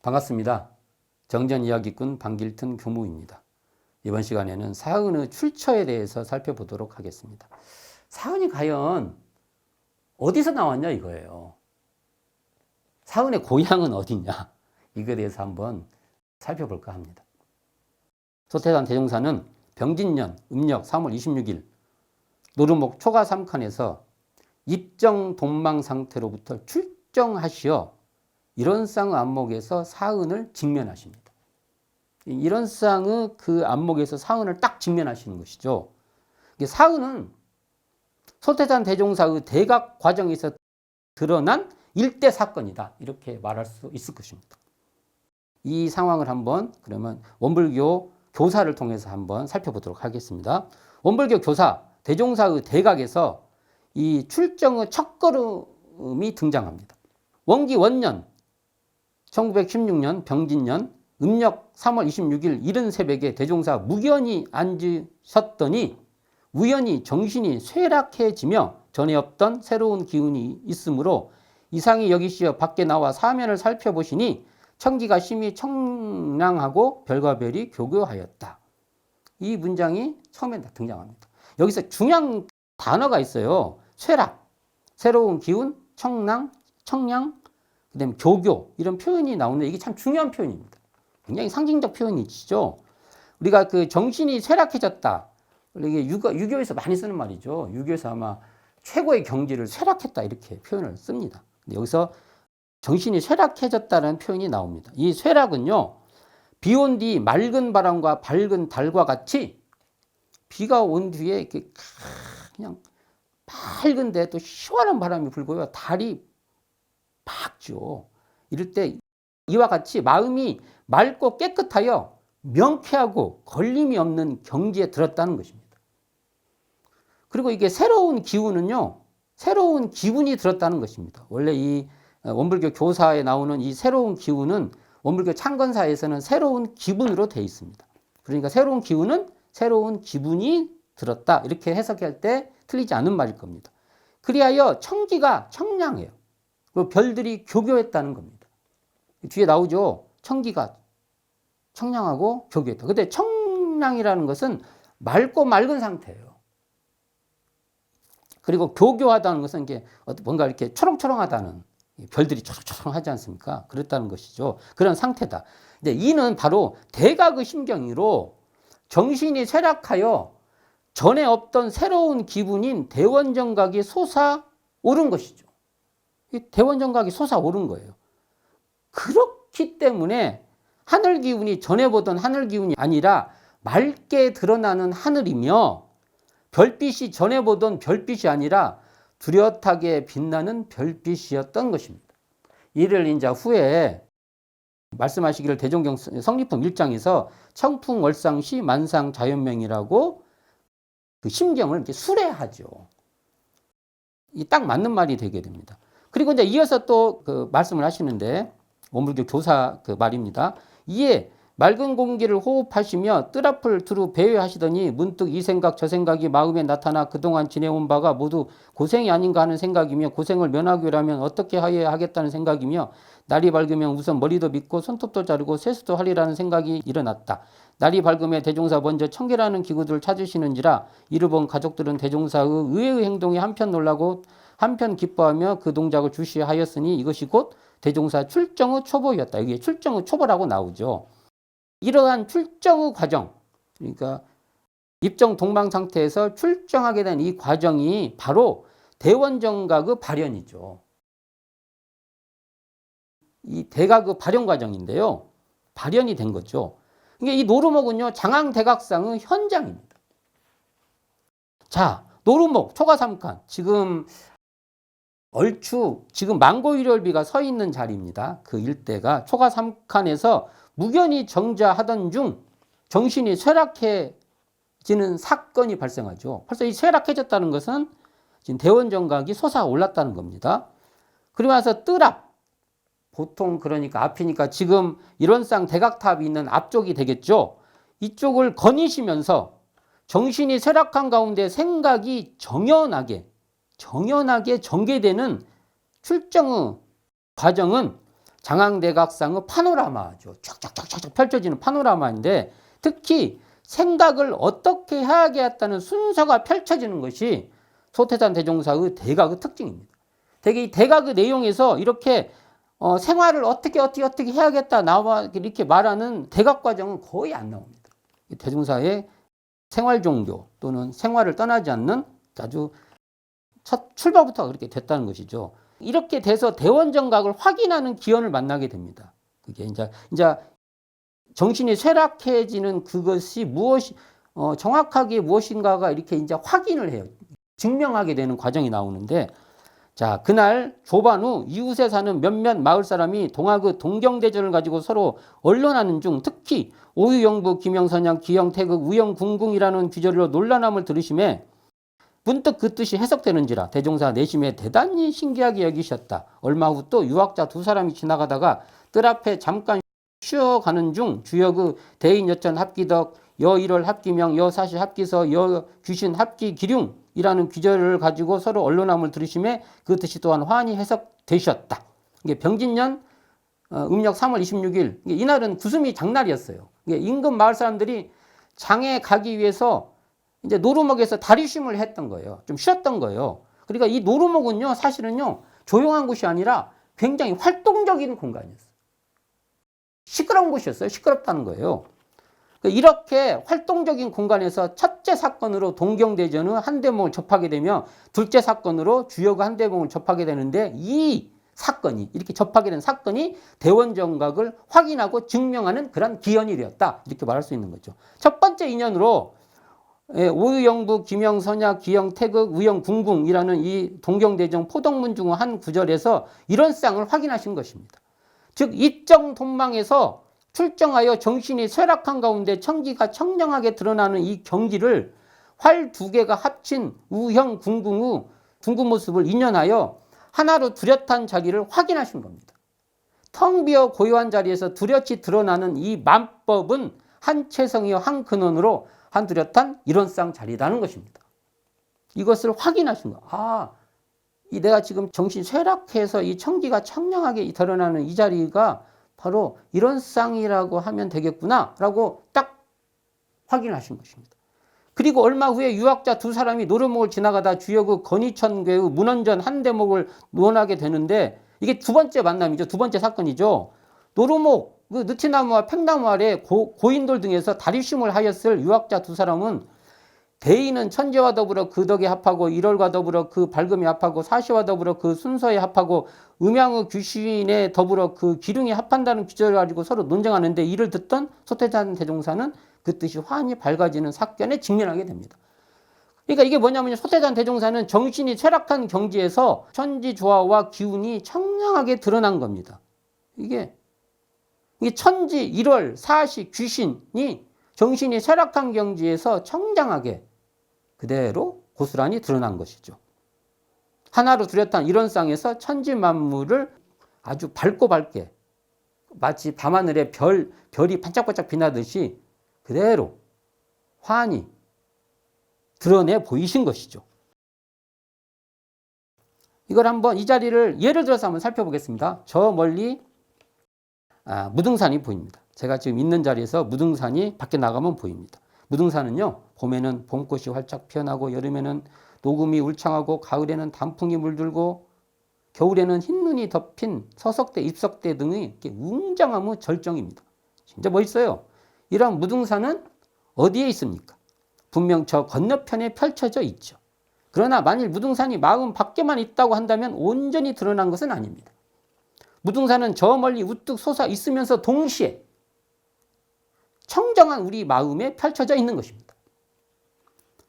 반갑습니다. 정전이야기꾼 방길튼 교무입니다. 이번 시간에는 사은의 출처에 대해서 살펴보도록 하겠습니다. 사은이 과연 어디서 나왔냐 이거예요. 사은의 고향은 어디냐 이거에 대해서 한번 살펴볼까 합니다. 소태산 대종사는 병진년 음력 3월 26일 노루목 초가 3칸에서 입정 동망 상태로부터 출정하시어 일원상의 안목에서 사은을 직면하십니다. 일원상의 그 안목에서 사은을 딱 직면하시는 것이죠. 사은은 소태산 대종사의 대각 과정에서 드러난 일대 사건이다. 이렇게 말할 수 있을 것입니다. 이 상황을 한번 그러면 원불교 교사를 통해서 한번 살펴보도록 하겠습니다. 원불교 교사 대종사의 대각에서 이 출정의 첫걸음이 등장합니다. 원기 원년 1916년 병진년 음력 3월 26일 이른 새벽에 대종사 무견이 앉으셨더니 우연히 정신이 쇠락해지며 전에 없던 새로운 기운이 있으므로 이상히 여기시어 밖에 나와 사면을 살펴보시니 청기가 심히 청량하고 별과 별이 교교하였다. 이 문장이 처음에 등장합니다. 여기서 중요한 단어가 있어요. 쇠락, 새로운 기운, 청량, 그다음에 교교 이런 표현이 나오는데 이게 참 중요한 표현입니다. 굉장히 상징적 표현이죠. 우리가 그 정신이 쇠락해졌다. 이게 유교에서 많이 쓰는 말이죠. 유교에서 아마 최고의 경지를 쇠락했다 이렇게 표현을 씁니다. 근데 여기서 정신이 쇠락해졌다는 표현이 나옵니다. 이 쇠락은요, 비 온 뒤 맑은 바람과 밝은 달과 같이 비가 온 뒤에 이렇게 그냥 밝은데 또 시원한 바람이 불고요. 달이 밝죠. 이럴 때 이와 같이 마음이 맑고 깨끗하여 명쾌하고 걸림이 없는 경지에 들었다는 것입니다. 그리고 이게 새로운 기운은요, 새로운 기분이 들었다는 것입니다. 원래 이 원불교 교사에 나오는 이 새로운 기운은 원불교 창건사에서는 새로운 기분으로 되어 있습니다. 그러니까 새로운 기운은 새로운 기분이 들었다. 이렇게 해석할 때 틀리지 않은 말일 겁니다. 그리하여 청기가 청량해요. 그리고 별들이 교교했다는 겁니다. 뒤에 나오죠. 청기가 청량하고 교교했다. 근데 청량이라는 것은 맑고 맑은 상태예요. 그리고 교교하다는 것은 이게 뭔가 이렇게 초롱초롱하다는, 별들이 초롱초롱하지 않습니까? 그랬다는 것이죠. 그런 상태다. 근데 이는 바로 대각의 심경으로 정신이 쇠락하여 전에 없던 새로운 기분인 대원정각이 솟아오른 것이죠. 이 대원정각이 솟아오른 거예요. 그렇기 때문에 하늘 기운이 전에 보던 하늘 기운이 아니라 맑게 드러나는 하늘이며 별빛이 전에 보던 별빛이 아니라 뚜렷하게 빛나는 별빛이었던 것입니다. 이를 이제 후에 말씀하시기를 대종경 성리품 1장에서 청풍월상시 만상자연명이라고 그 심경을 이렇게 수레하죠. 이 딱 맞는 말이 되게 됩니다. 그리고 이제 이어서 또 그 말씀을 하시는데 원불교 교사 그 말입니다. 이에 맑은 공기를 호흡하시며 뜰 앞을 두루 배회하시더니 문득 이 생각 저 생각이 마음에 나타나 그동안 지내온 바가 모두 고생이 아닌가 하는 생각이며 고생을 면하기 위하면 어떻게 하여야 하겠다는 생각이며 날이 밝으면 우선 머리도 빗고 손톱도 자르고 세수도 하리라는 생각이 일어났다. 날이 밝으면 대종사 먼저 청계라는 기구들을 찾으시는지라 이를 본 가족들은 대종사의 의외의 행동에 한편 놀라고 한편 기뻐하며 그 동작을 주시하였으니 이것이 곧 대종사 출정의 초보였다. 이게 출정의 초보라고 나오죠. 이러한 출정의 과정, 그러니까 입정 동방 상태에서 출정하게 된 이 과정이 바로 대원정각의 발현이죠. 이 대각의 발현 과정인데요. 발현이 된 거죠. 그러니까 이 노루목은요, 장항대각상의 현장입니다. 자, 노루목, 초가삼칸. 지금 얼추 지금 망고일월비가 서 있는 자리입니다. 그 일대가 초가삼칸에서 무견이 정자하던 중 정신이 쇠락해지는 사건이 발생하죠. 벌써 이 쇠락해졌다는 것은 지금 대원정각이 솟아올랐다는 겁니다. 그리고 나서 뜰 앞, 보통 그러니까 앞이니까 지금 일원상 대각탑이 있는 앞쪽이 되겠죠. 이쪽을 거니시면서 정신이 쇠락한 가운데 생각이 정연하게 전개되는 출정의 과정은 장황대각상의 파노라마죠. 쫙쫙쫙쫙 펼쳐지는 파노라마인데 특히 생각을 어떻게 해야겠다는 순서가 펼쳐지는 것이 소태산 대종사의 대각의 특징입니다. 되게 이 대각의 내용에서 이렇게 생활을 어떻게 해야겠다 나와 이렇게 말하는 대각 과정은 거의 안 나옵니다. 대종사의 생활 종교 또는 생활을 떠나지 않는 아주 첫 출발부터 그렇게 됐다는 것이죠. 이렇게 돼서 대원정각을 확인하는 기원을 만나게 됩니다. 그게 이제 정신이 쇠락해지는 그것이 무엇이 정확하게 무엇인가가 이렇게 이제 확인을 해요. 증명하게 되는 과정이 나오는데, 자, 그날 조반 후 이웃에 사는 몇몇 마을 사람이 동학의 동경대전을 가지고 서로 언론하는 중 특히 오유영부, 김영선양, 기영태극, 우영궁궁이라는 귀절로 논란함을 들으심에 문득 그 뜻이 해석되는지라 대종사 내심에 대단히 신기하게 여기셨다. 얼마 후 또 유학자 두 사람이 지나가다가 뜰 앞에 잠깐 쉬어가는 중 주역의 대인 여천 합기덕, 여일월 합기명, 여사시 합기서, 여귀신 합기기륭이라는 귀절을 가지고 서로 언론함을 들으심에 그 뜻이 또한 환히 해석되셨다. 이게 병진년 음력 3월 26일 이날은 구슴이 장날이었어요. 인근 마을 사람들이 장에 가기 위해서 이제 노루목에서 다리쉼을 했던 거예요. 좀 쉬었던 거예요. 그러니까 이 노루목은요, 사실은요, 조용한 곳이 아니라 굉장히 활동적인 공간이었어요. 시끄러운 곳이었어요. 시끄럽다는 거예요. 이렇게 활동적인 공간에서 첫째 사건으로 동경대전의 한대목을 접하게 되며 둘째 사건으로 주역의 한대목을 접하게 되는데 이 사건이 이렇게 접하게 된 사건이 대원정각을 확인하고 증명하는 그런 기원이 되었다. 이렇게 말할 수 있는 거죠. 첫 번째 인연으로 오유영부, 김영선야, 기영태극, 우영궁궁이라는 이 동경대전 포덕문 중 한 구절에서 이런 쌍을 확인하신 것입니다. 즉 입정돈망에서 출정하여 정신이 쇠락한 가운데 청기가 청량하게 드러나는 이 경지를 활 두 개가 합친 우형 궁궁의 궁궁 모습을 인연하여 하나로 뚜렷한 자리를 확인하신 겁니다. 텅 비어 고요한 자리에서 뚜렷이 드러나는 이 만법은 한 체성이요 한 근원으로 한 뚜렷한 이론상 자리라는 것입니다. 이것을 확인하신 거. 아, 이 내가 지금 정신 쇠락해서 이 청기가 청량하게 드러나는 이 자리가 바로 이론상이라고 하면 되겠구나라고 딱 확인하신 것입니다. 그리고 얼마 후에 유학자 두 사람이 노루목을 지나가다 주역의 건희천괴의 문헌전 한 대목을 논하게 되는데 이게 두 번째 만남이죠. 두 번째 사건이죠. 노루목 그 느티나무와 팽나무 아래 고인돌 등에서 다리쉼을 하였을 유학자 두 사람은 대인은 천재와 더불어 그 덕에 합하고 일월과 더불어 그 밝음에 합하고 사시와 더불어 그 순서에 합하고 음양의 귀신에 더불어 그 기륭에 합한다는 귀절을 가지고 서로 논쟁하는데 이를 듣던 소태산 대종사는 그 뜻이 환히 밝아지는 사건에 직면하게 됩니다. 그러니까 이게 뭐냐면 소태산 대종사는 정신이 쇠락한 경지에서 천지 조화와 기운이 청량하게 드러난 겁니다. 이게 천지, 일월, 사시, 귀신이 정신이 쇠락한 경지에서 청량하게 그대로 고스란히 드러난 것이죠. 하나로 뚜렷한 이론상에서 천지 만물을 아주 밝게 마치 밤하늘에 별이 반짝반짝 빛나듯이 그대로 환히 드러내 보이신 것이죠. 이걸 한번 이 자리를 예를 들어서 한번 살펴보겠습니다. 저 멀리 무등산이 보입니다. 제가 지금 있는 자리에서 무등산이 밖에 나가면 보입니다. 무등산은요, 봄에는 봄꽃이 활짝 피어나고 여름에는 녹음이 울창하고 가을에는 단풍이 물들고 겨울에는 흰눈이 덮인 서석대, 입석대 등의 이렇게 웅장함의 절정입니다. 진짜 멋있어요. 이런 무등산은 어디에 있습니까? 분명 저 건너편에 펼쳐져 있죠. 그러나 만일 무등산이 마음 밖에만 있다고 한다면 온전히 드러난 것은 아닙니다. 무등산은 저 멀리 우뚝 솟아 있으면서 동시에 청정한 우리 마음에 펼쳐져 있는 것입니다.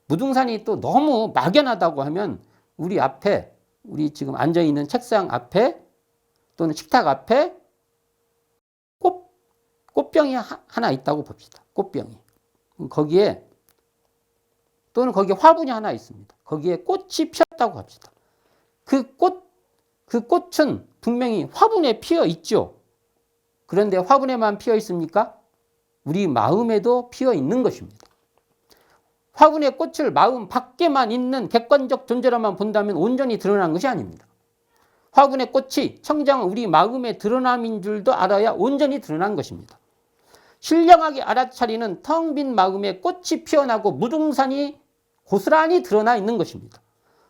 무등산이 또 너무 막연하다고 하면 우리 앞에, 우리 지금 앉아있는 책상 앞에 또는 식탁 앞에 꽃병이 하나 있다고 봅시다. 꽃병이. 거기에 또는 거기에 화분이 하나 있습니다. 거기에 꽃이 피었다고 합시다. 그 꽃은 분명히 화분에 피어 있죠. 그런데 화분에만 피어 있습니까? 우리 마음에도 피어 있는 것입니다. 화분의 꽃을 마음 밖에만 있는 객관적 존재로만 본다면 온전히 드러난 것이 아닙니다. 화군의 꽃이 청정 우리 마음에 드러남인 줄도 알아야 온전히 드러난 것입니다. 신령하게 알아차리는 텅 빈 마음에 꽃이 피어나고 무등산이 고스란히 드러나 있는 것입니다.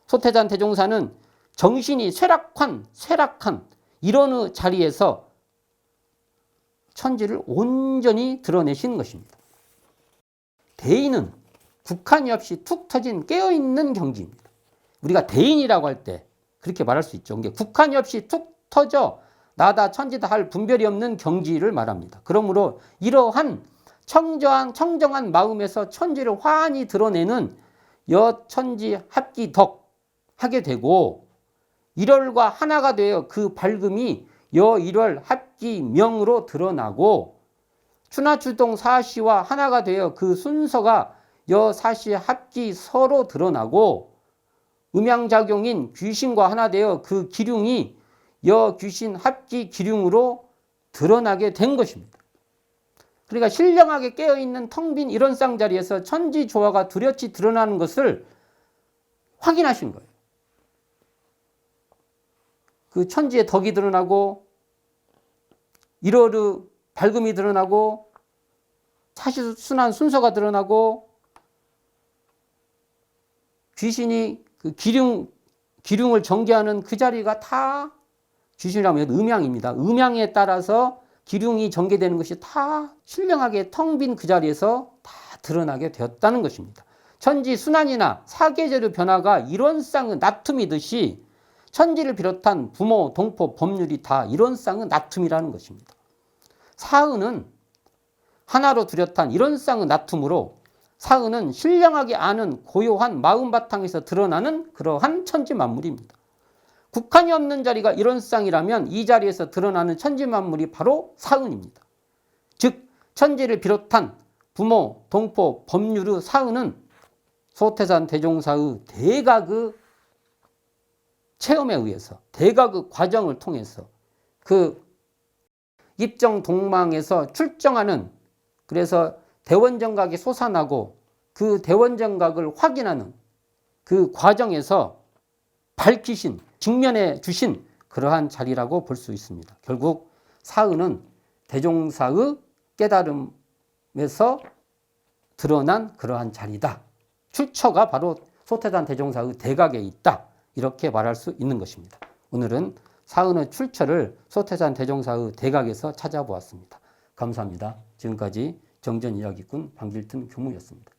소태산 대종사는 정신이 쇠락한 이런 자리에서 천지를 온전히 드러내신 것입니다. 대인은 국한이 없이 툭 터진 깨어있는 경지입니다. 우리가 대인이라고 할 때 그렇게 말할 수 있죠. 국한이 없이 툭 터져 나다 천지다 할 분별이 없는 경지를 말합니다. 그러므로 이러한 청정한 마음에서 천지를 환히 드러내는 여천지 합기덕 하게 되고, 일월과 하나가 되어 그 밝음이 여일월 합기명으로 드러나고, 추나추동 사시와 하나가 되어 그 순서가 여사시 합기서로 드러나고, 음양작용인 귀신과 하나 되어 그 기륭이 여귀신 합기 기륭으로 드러나게 된 것입니다. 그러니까 신령하게 깨어있는 텅 빈 이런 쌍자리에서 천지조화가 뚜렷이 드러나는 것을 확인하신 거예요. 그 천지의 덕이 드러나고 일월의 밝음이 드러나고 사시순한 순서가 드러나고 귀신이 그 기륭을 전개하는 그 자리가 다, 귀신이라면 음양입니다. 음양에 따라서 기륭이 전개되는 것이 다 신령하게 텅 빈 그 자리에서 다 드러나게 되었다는 것입니다. 천지 순환이나 사계절의 변화가 이론상의 나툼이듯이 천지를 비롯한 부모, 동포, 법률이 다 이론상의 나툼이라는 것입니다. 사은은 하나로 뚜렷한 이론상의 나툼으로, 사은은 신령하게 아는 고요한 마음 바탕에서 드러나는 그러한 천지 만물입니다. 국한이 없는 자리가 이론상이라면 이 자리에서 드러나는 천지 만물이 바로 사은입니다. 즉 천지를 비롯한 부모, 동포, 법률의 사은은 소태산 대종사의 대각의 체험에 의해서, 대각의 과정을 통해서 그 입정 동망에서 출정하는, 그래서 대원정각이 솟아나고 그 대원정각을 확인하는 그 과정에서 밝히신, 직면해 주신 그러한 자리라고 볼 수 있습니다. 결국 사은은 대종사의 깨달음에서 드러난 그러한 자리다. 출처가 바로 소태산 대종사의 대각에 있다. 이렇게 말할 수 있는 것입니다. 오늘은 사은의 출처를 소태산 대종사의 대각에서 찾아보았습니다. 감사합니다. 지금까지 정전이야기꾼 방길튼 교무였습니다.